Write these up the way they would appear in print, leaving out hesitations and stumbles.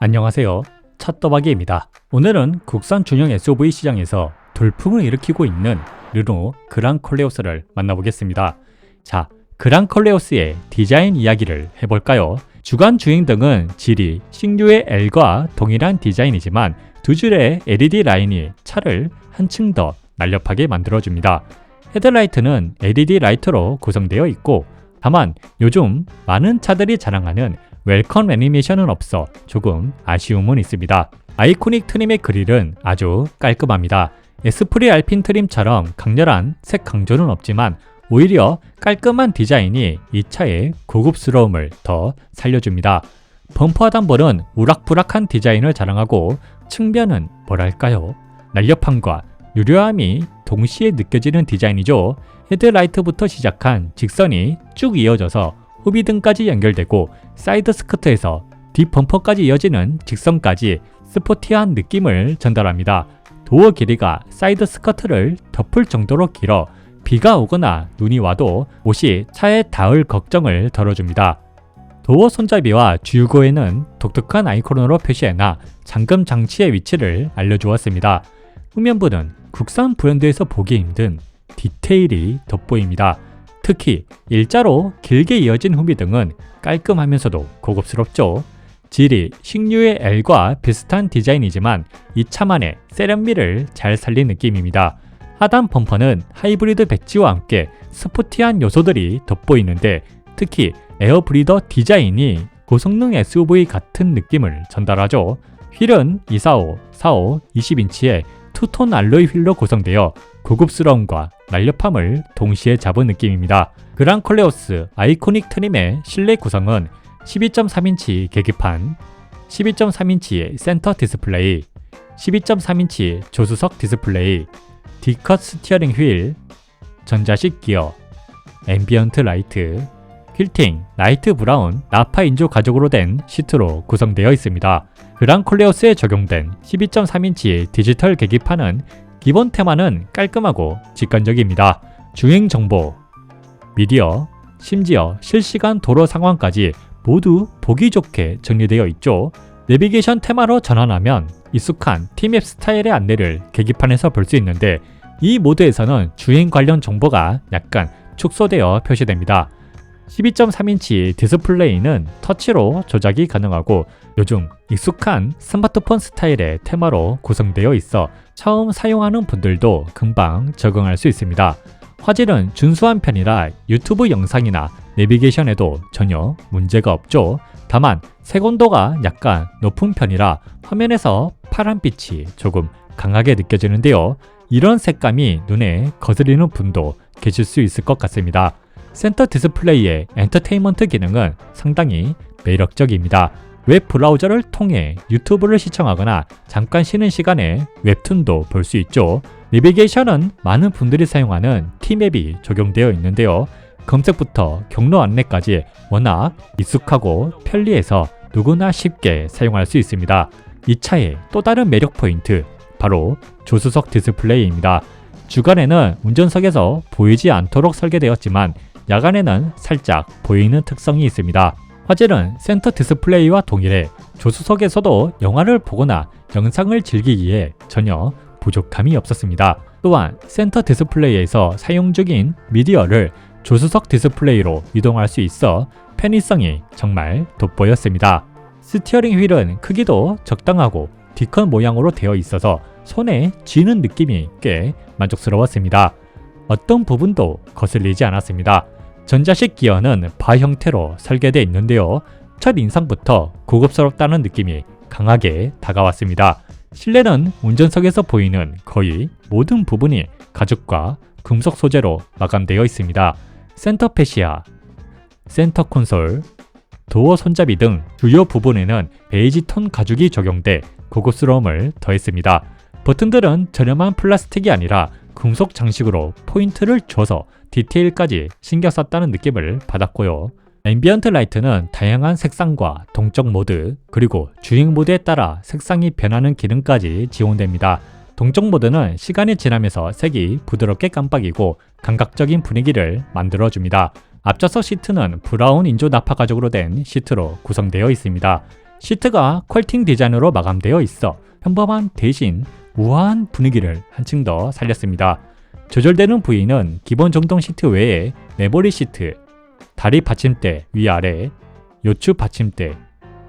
안녕하세요. 찻더박이입니다. 오늘은 국산 중형 SUV 시장에서 돌풍을 일으키고 있는 르노 그랑 콜레오스를 만나보겠습니다. 자, 그랑 콜레오스의 디자인 이야기를 해볼까요? 주간 주행 등은 질이 신규의 L과 동일한 디자인이지만 두 줄의 LED 라인이 차를 한층 더 날렵하게 만들어줍니다. 헤드라이트는 LED 라이트로 구성되어 있고 다만 요즘 많은 차들이 자랑하는 웰컴 애니메이션은 없어 조금 아쉬움은 있습니다. 아이코닉 트림의 그릴은 아주 깔끔합니다. 에스프리 알핀 트림처럼 강렬한 색 강조는 없지만 오히려 깔끔한 디자인이 이 차의 고급스러움을 더 살려줍니다. 범퍼 하단볼은 우락부락한 디자인을 자랑하고 측면은 뭐랄까요? 날렵함과 유려함이 동시에 느껴지는 디자인이죠. 헤드라이트부터 시작한 직선이 쭉 이어져서 후비등까지 연결되고 사이드 스커트에서 뒷범퍼까지 이어지는 직선까지 스포티한 느낌을 전달합니다. 도어 길이가 사이드 스커트를 덮을 정도로 길어 비가 오거나 눈이 와도 옷이 차에 닿을 걱정을 덜어줍니다. 도어 손잡이와 주유구에는 독특한 아이콘으로 표시해놔 잠금 장치의 위치를 알려주었습니다. 후면부는 국산 브랜드에서 보기 힘든 디테일이 돋보입니다. 특히 일자로 길게 이어진 후미등은 깔끔하면서도 고급스럽죠. 질이 신유의 L과 비슷한 디자인이지만 이 차만의 세련미를 잘 살린 느낌입니다. 하단 범퍼는 하이브리드 배지와 함께 스포티한 요소들이 돋보이는데 특히 에어브리더 디자인이 고성능 SUV 같은 느낌을 전달하죠. 휠은 245, 45, 20인치의 투톤 알로이 휠로 구성되어 고급스러움과 날렵함을 동시에 잡은 느낌입니다. 그랑 콜레오스 아이코닉 트림의 실내 구성은 12.3인치 계기판, 12.3인치 센터 디스플레이, 12.3인치 조수석 디스플레이, D컷 스티어링 휠, 전자식 기어, 앰비언트 라이트, 퀼팅, 라이트 브라운, 나파 인조 가죽으로 된 시트로 구성되어 있습니다. 그랑 콜레오스에 적용된 12.3인치 디지털 계기판은 기본 테마는 깔끔하고 직관적입니다. 주행 정보, 미디어, 심지어 실시간 도로 상황까지 모두 보기 좋게 정리되어 있죠. 내비게이션 테마로 전환하면 익숙한 T맵 스타일의 안내를 계기판에서 볼 수 있는데 이 모드에서는 주행 관련 정보가 약간 축소되어 표시됩니다. 12.3인치 디스플레이는 터치로 조작이 가능하고 요즘 익숙한 스마트폰 스타일의 테마로 구성되어 있어 처음 사용하는 분들도 금방 적응할 수 있습니다. 화질은 준수한 편이라 유튜브 영상이나 내비게이션에도 전혀 문제가 없죠. 다만 색온도가 약간 높은 편이라 화면에서 파란빛이 조금 강하게 느껴지는데요. 이런 색감이 눈에 거슬리는 분도 계실 수 있을 것 같습니다. 센터 디스플레이의 엔터테인먼트 기능은 상당히 매력적입니다. 웹 브라우저를 통해 유튜브를 시청하거나 잠깐 쉬는 시간에 웹툰도 볼 수 있죠. 내비게이션은 많은 분들이 사용하는 T맵이 적용되어 있는데요. 검색부터 경로 안내까지 워낙 익숙하고 편리해서 누구나 쉽게 사용할 수 있습니다. 이 차의 또 다른 매력 포인트, 바로 조수석 디스플레이입니다. 주간에는 운전석에서 보이지 않도록 설계되었지만 야간에는 살짝 보이는 특성이 있습니다. 화질은 센터 디스플레이와 동일해 조수석에서도 영화를 보거나 영상을 즐기기에 전혀 부족함이 없었습니다. 또한 센터 디스플레이에서 사용 중인 미디어를 조수석 디스플레이로 이동할 수 있어 편의성이 정말 돋보였습니다. 스티어링 휠은 크기도 적당하고 D컷 모양으로 되어 있어서 손에 쥐는 느낌이 꽤 만족스러웠습니다. 어떤 부분도 거슬리지 않았습니다. 전자식 기어는 바 형태로 설계되어 있는데요. 첫 인상부터 고급스럽다는 느낌이 강하게 다가왔습니다. 실내는 운전석에서 보이는 거의 모든 부분이 가죽과 금속 소재로 마감되어 있습니다. 센터 패시아, 센터 콘솔, 도어 손잡이 등 주요 부분에는 베이지 톤 가죽이 적용돼 고급스러움을 더했습니다. 버튼들은 저렴한 플라스틱이 아니라 금속 장식으로 포인트를 줘서 디테일까지 신경 썼다는 느낌을 받았고요. 앰비언트 라이트는 다양한 색상과 동적 모드, 그리고 주행 모드에 따라 색상이 변하는 기능까지 지원됩니다. 동적 모드는 시간이 지나면서 색이 부드럽게 깜빡이고 감각적인 분위기를 만들어줍니다. 앞좌석 시트는 브라운 인조 나파 가죽으로 된 시트로 구성되어 있습니다. 시트가 퀄팅 디자인으로 마감되어 있어 평범한 대신 우아한 분위기를 한층 더 살렸습니다. 조절되는 부위는 기본 정동 시트 외에 메모리 시트, 다리 받침대 위아래, 요추 받침대,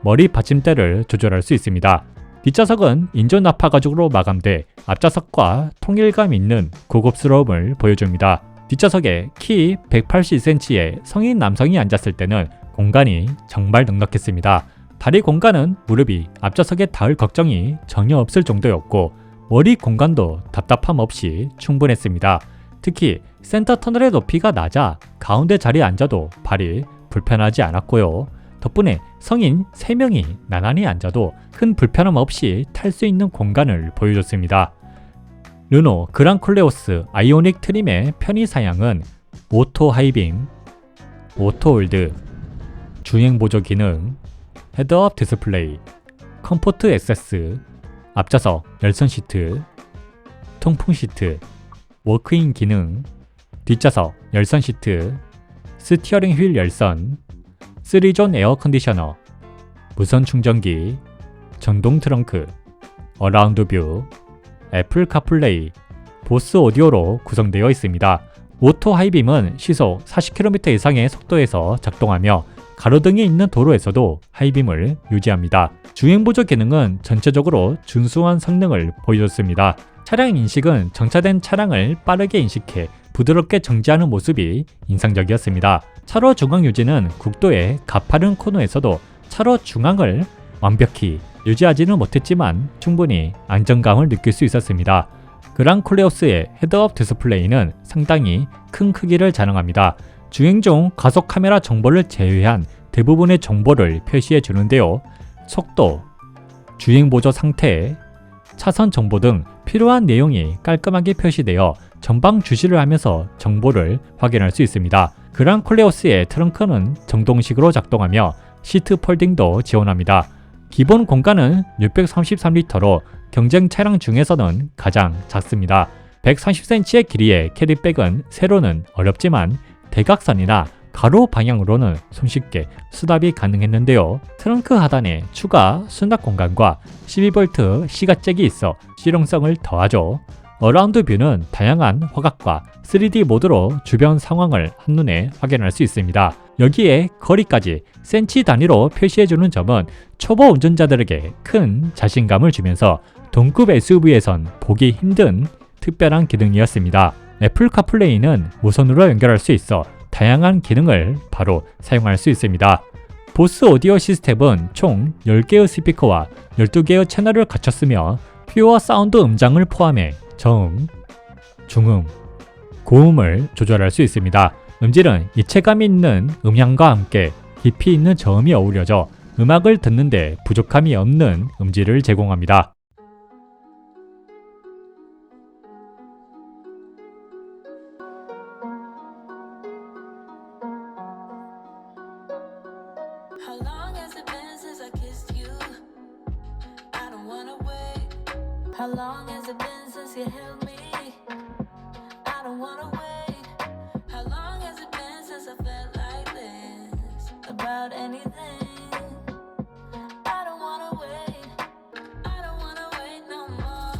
머리 받침대를 조절할 수 있습니다. 뒷좌석은 인조 나파 가죽으로 마감돼 앞좌석과 통일감 있는 고급스러움을 보여줍니다. 뒷좌석에 키 180cm의 성인 남성이 앉았을 때는 공간이 정말 넉넉했습니다. 다리 공간은 무릎이 앞좌석에 닿을 걱정이 전혀 없을 정도였고 머리 공간도 답답함 없이 충분했습니다. 특히 센터 터널의 높이가 낮아 가운데 자리에 앉아도 발이 불편하지 않았고요. 덕분에 성인 3명이 나란히 앉아도 큰 불편함 없이 탈 수 있는 공간을 보여줬습니다. 르노 그랑 콜레오스 아이오닉 트림의 편의 사양은 오토 하이빔, 오토 홀드, 주행 보조 기능, 헤드업 디스플레이, 컴포트 액세스, 앞좌석 열선 시트, 통풍 시트, 워크인 기능, 뒷좌석 열선 시트, 스티어링 휠 열선, 3존 에어 컨디셔너, 무선 충전기, 전동 트렁크, 어라운드 뷰, 애플 카플레이, 보스 오디오로 구성되어 있습니다. 오토 하이빔은 시속 40km 이상의 속도에서 작동하며 가로등이 있는 도로에서도 하이빔을 유지합니다. 주행보조 기능은 전체적으로 준수한 성능을 보여줬습니다. 차량 인식은 정차된 차량을 빠르게 인식해 부드럽게 정지하는 모습이 인상적이었습니다. 차로 중앙 유지는 국도의 가파른 코너에서도 차로 중앙을 완벽히 유지하지는 못했지만 충분히 안정감을 느낄 수 있었습니다. 그랑 콜레오스의 헤드업 디스플레이는 상당히 큰 크기를 자랑합니다. 주행 중 가속 카메라 정보를 제외한 대부분의 정보를 표시해 주는데요. 속도, 주행 보조 상태, 차선 정보 등 필요한 내용이 깔끔하게 표시되어 전방 주시를 하면서 정보를 확인할 수 있습니다. 그랑 콜레오스의 트렁크는 정동식으로 작동하며 시트 폴딩도 지원합니다. 기본 공간은 633리터로 경쟁 차량 중에서는 가장 작습니다. 130cm의 길이의 캐리백은 세로는 어렵지만 대각선이나 가로 방향으로는 손쉽게 수납이 가능했는데요. 트렁크 하단에 추가 수납 공간과 12V 시가잭이 있어 실용성을 더하죠. 어라운드 뷰는 다양한 화각과 3D 모드로 주변 상황을 한눈에 확인할 수 있습니다. 여기에 거리까지 센치 단위로 표시해주는 점은 초보 운전자들에게 큰 자신감을 주면서 동급 SUV에선 보기 힘든 특별한 기능이었습니다. 애플 카플레이는 무선으로 연결할 수 있어 다양한 기능을 바로 사용할 수 있습니다. 보스 오디오 시스템은 총 10개의 스피커와 12개의 채널을 갖췄으며 퓨어 사운드 음장을 포함해 저음, 중음, 고음을 조절할 수 있습니다. 음질은 입체감 있는 음향과 함께 깊이 있는 저음이 어우러져 음악을 듣는데 부족함이 없는 음질을 제공합니다. How long has it been since I kissed you? I don't wanna wait. How long has it been since you held me? I don't wanna wait. How long has it been since I felt like this about anything? I don't wanna wait. I don't wanna wait no more.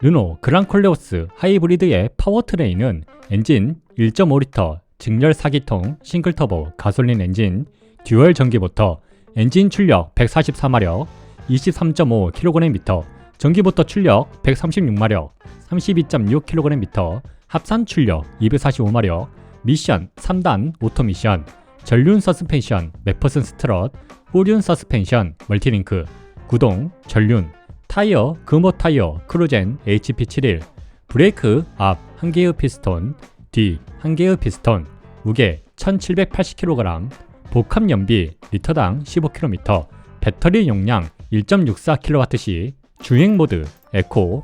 르노 그랑 콜레오스 하이브리드의 파워트레인은 엔진 1.5리터 직렬 4기통 싱글터보 가솔린 엔진, 듀얼 전기모터, 엔진 출력 144마력, 23.5kgm, 전기모터 출력 136마력, 32.6kgm, 합산 출력 245마력, 미션 3단 오토 미션, 전륜 서스펜션 맥퍼슨 스트럿, 후륜 서스펜션 멀티링크, 구동, 전륜, 타이어 금호 타이어 크루젠 HP71, 브레이크 앞 1개의 피스톤, 뒤 1개의 피스톤, 무게 1780kg, 복합 연비 리터당 15km, 배터리 용량 1.64kWh, 주행 모드 에코,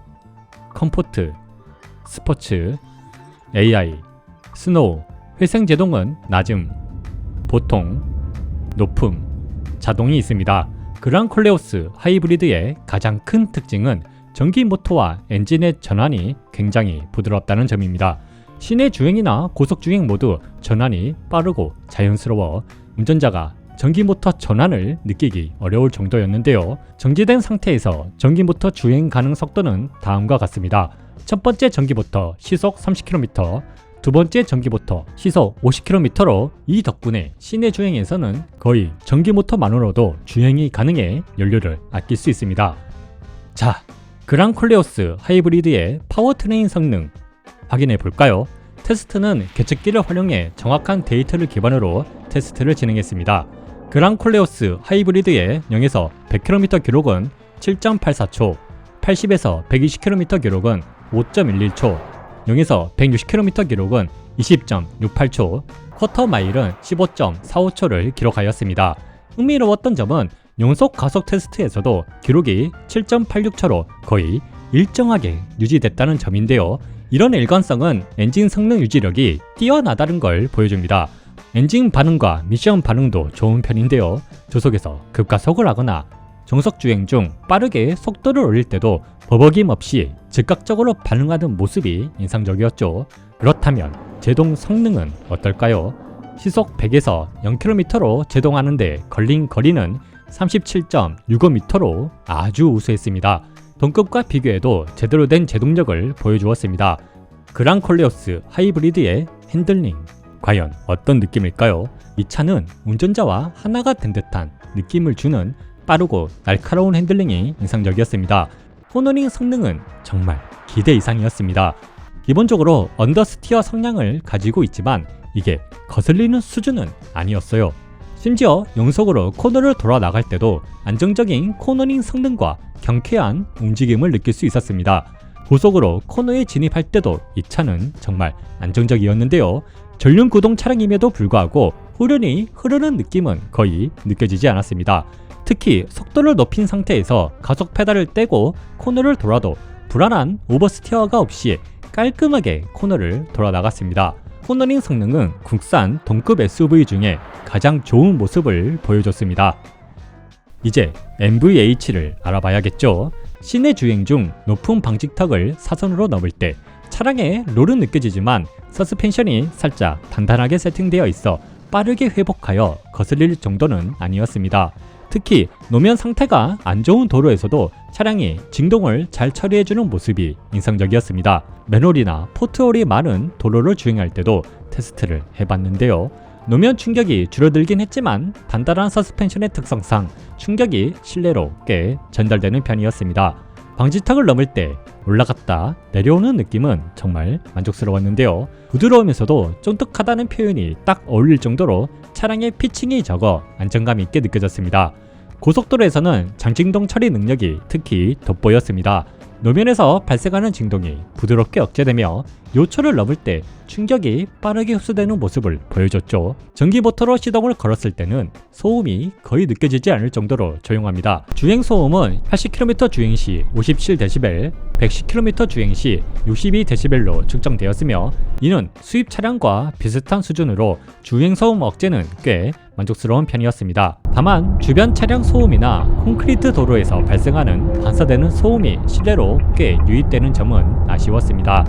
컴포트, 스포츠, AI, 스노우, 회생 제동은 낮음, 보통, 높음, 자동이 있습니다. 그랑 콜레오스 하이브리드의 가장 큰 특징은 전기 모터와 엔진의 전환이 굉장히 부드럽다는 점입니다. 시내 주행이나 고속 주행 모두 전환이 빠르고 자연스러워 운전자가 전기모터 전환을 느끼기 어려울 정도였는데요. 정지된 상태에서 전기모터 주행 가능 속도는 다음과 같습니다. 첫 번째 전기모터 시속 30km, 두 번째 전기모터 시속 50km로 이 덕분에 시내 주행에서는 거의 전기모터만으로도 주행이 가능해 연료를 아낄 수 있습니다. 자, 그랑콜레오스 하이브리드의 파워트레인 성능 확인해 볼까요? 테스트는 계측기를 활용해 정확한 데이터를 기반으로 테스트를 진행했습니다. 그랑콜레오스 하이브리드의 0에서 100km 기록은 7.84초, 80에서 120km 기록은 5.11초, 0에서 160km 기록은 20.68초, 쿼터 마일은 15.45초를 기록하였습니다. 흥미로웠던 점은 연속 가속 테스트에서도 기록이 7.86초로 거의 일정하게 유지됐다는 점인데요. 이런 일관성은 엔진 성능 유지력이 뛰어나다는 걸 보여줍니다. 엔진 반응과 미션 반응도 좋은 편인데요. 조속에서 급가속을 하거나 정속 주행 중 빠르게 속도를 올릴 때도 버벅임 없이 즉각적으로 반응하는 모습이 인상적이었죠. 그렇다면 제동 성능은 어떨까요? 시속 100에서 0km로 제동하는데 걸린 거리는 37.65m로 아주 우수했습니다. 동급과 비교해도 제대로 된 제동력을 보여주었습니다. 그랑콜레오스 하이브리드의 핸들링 과연 어떤 느낌일까요? 이 차는 운전자와 하나가 된 듯한 느낌을 주는 빠르고 날카로운 핸들링이 인상적이었습니다. 코너링 성능은 정말 기대 이상이었습니다. 기본적으로 언더스티어 성향을 가지고 있지만 이게 거슬리는 수준은 아니었어요. 심지어 영속으로 코너를 돌아 나갈 때도 안정적인 코너링 성능과 경쾌한 움직임을 느낄 수 있었습니다. 고속으로 코너에 진입할 때도 이 차는 정말 안정적이었는데요. 전륜 구동 차량임에도 불구하고 후륜이 흐르는 느낌은 거의 느껴지지 않았습니다. 특히 속도를 높인 상태에서 가속 페달을 떼고 코너를 돌아도 불안한 오버스티어가 없이 깔끔하게 코너를 돌아 나갔습니다. 코너링 성능은 국산 동급 SUV 중에 가장 좋은 모습을 보여줬습니다. 이제 MVH를 알아봐야겠죠. 시내 주행 중 높은 방직턱을 사선으로 넘을 때 차량에 롤은 느껴지지만 서스펜션이 살짝 단단하게 세팅되어 있어 빠르게 회복하여 거슬릴 정도는 아니었습니다. 특히 노면 상태가 안 좋은 도로에서도 차량이 진동을 잘 처리해주는 모습이 인상적이었습니다. 맨홀이나 포트홀이 많은 도로를 주행할 때도 테스트를 해봤는데요. 노면 충격이 줄어들긴 했지만 단단한 서스펜션의 특성상 충격이 실내로 꽤 전달되는 편이었습니다. 방지턱을 넘을 때 올라갔다 내려오는 느낌은 정말 만족스러웠는데요. 부드러우면서도 쫀득하다는 표현이 딱 어울릴 정도로 차량의 피칭이 적어 안정감 있게 느껴졌습니다. 고속도로에서는 장진동 처리 능력이 특히 돋보였습니다. 노면에서 발생하는 진동이 부드럽게 억제되며 요철을 넘을 때 충격이 빠르게 흡수되는 모습을 보여줬죠. 전기모터로 시동을 걸었을 때는 소음이 거의 느껴지지 않을 정도로 조용합니다. 주행 소음은 80km 주행 시 57dB, 110km 주행 시 62dB로 측정되었으며 이는 수입 차량과 비슷한 수준으로 주행 소음 억제는 꽤 만족스러운 편이었습니다. 다만 주변 차량 소음이나 콘크리트 도로에서 발생하는 반사되는 소음이 실내로 꽤 유입되는 점은 아쉬웠습니다.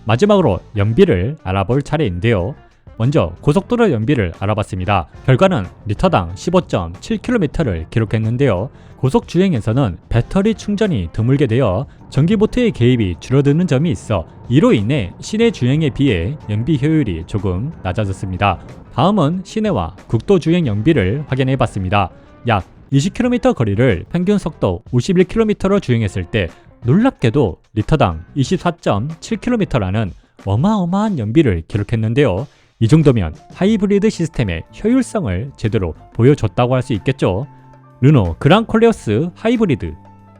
마지막으로 연비를 알아볼 차례인데요. 먼저 고속도로 연비를 알아봤습니다. 결과는 리터당 15.7km를 기록했는데요. 고속 주행에서는 배터리 충전이 드물게 되어 전기모터의 개입이 줄어드는 점이 있어 이로 인해 시내 주행에 비해 연비 효율이 조금 낮아졌습니다. 다음은 시내와 국도 주행 연비를 확인해 봤습니다. 약 20km 거리를 평균 속도 51km로 주행했을 때 놀랍게도 리터당 24.7km라는 어마어마한 연비를 기록했는데요. 이 정도면 하이브리드 시스템의 효율성을 제대로 보여줬다고 할 수 있겠죠. 르노 그랑콜레오스 하이브리드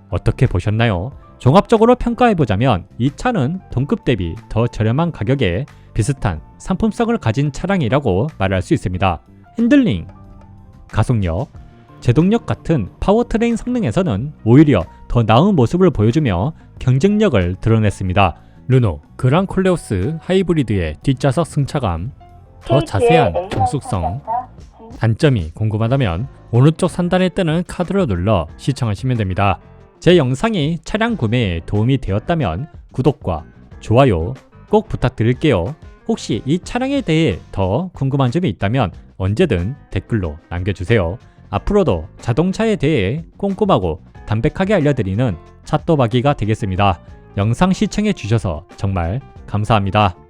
어떻게 보셨나요? 종합적으로 평가해보자면 이 차는 동급 대비 더 저렴한 가격에 비슷한 상품성을 가진 차량이라고 말할 수 있습니다. 핸들링, 가속력, 제동력 같은 파워트레인 성능에서는 오히려 더 나은 모습을 보여주며 경쟁력을 드러냈습니다. 르노 그랑콜레오스 하이브리드의 뒷좌석 승차감, 더 자세한 정숙성, 단점이 궁금하다면 오른쪽 상단에 뜨는 카드로 눌러 시청하시면 됩니다. 제 영상이 차량 구매에 도움이 되었다면 구독과 좋아요 꼭 부탁드릴게요. 혹시 이 차량에 대해 더 궁금한 점이 있다면 언제든 댓글로 남겨주세요. 앞으로도 자동차에 대해 꼼꼼하고 담백하게 알려드리는 찻도박이가 되겠습니다. 영상 시청해 주셔서 정말 감사합니다.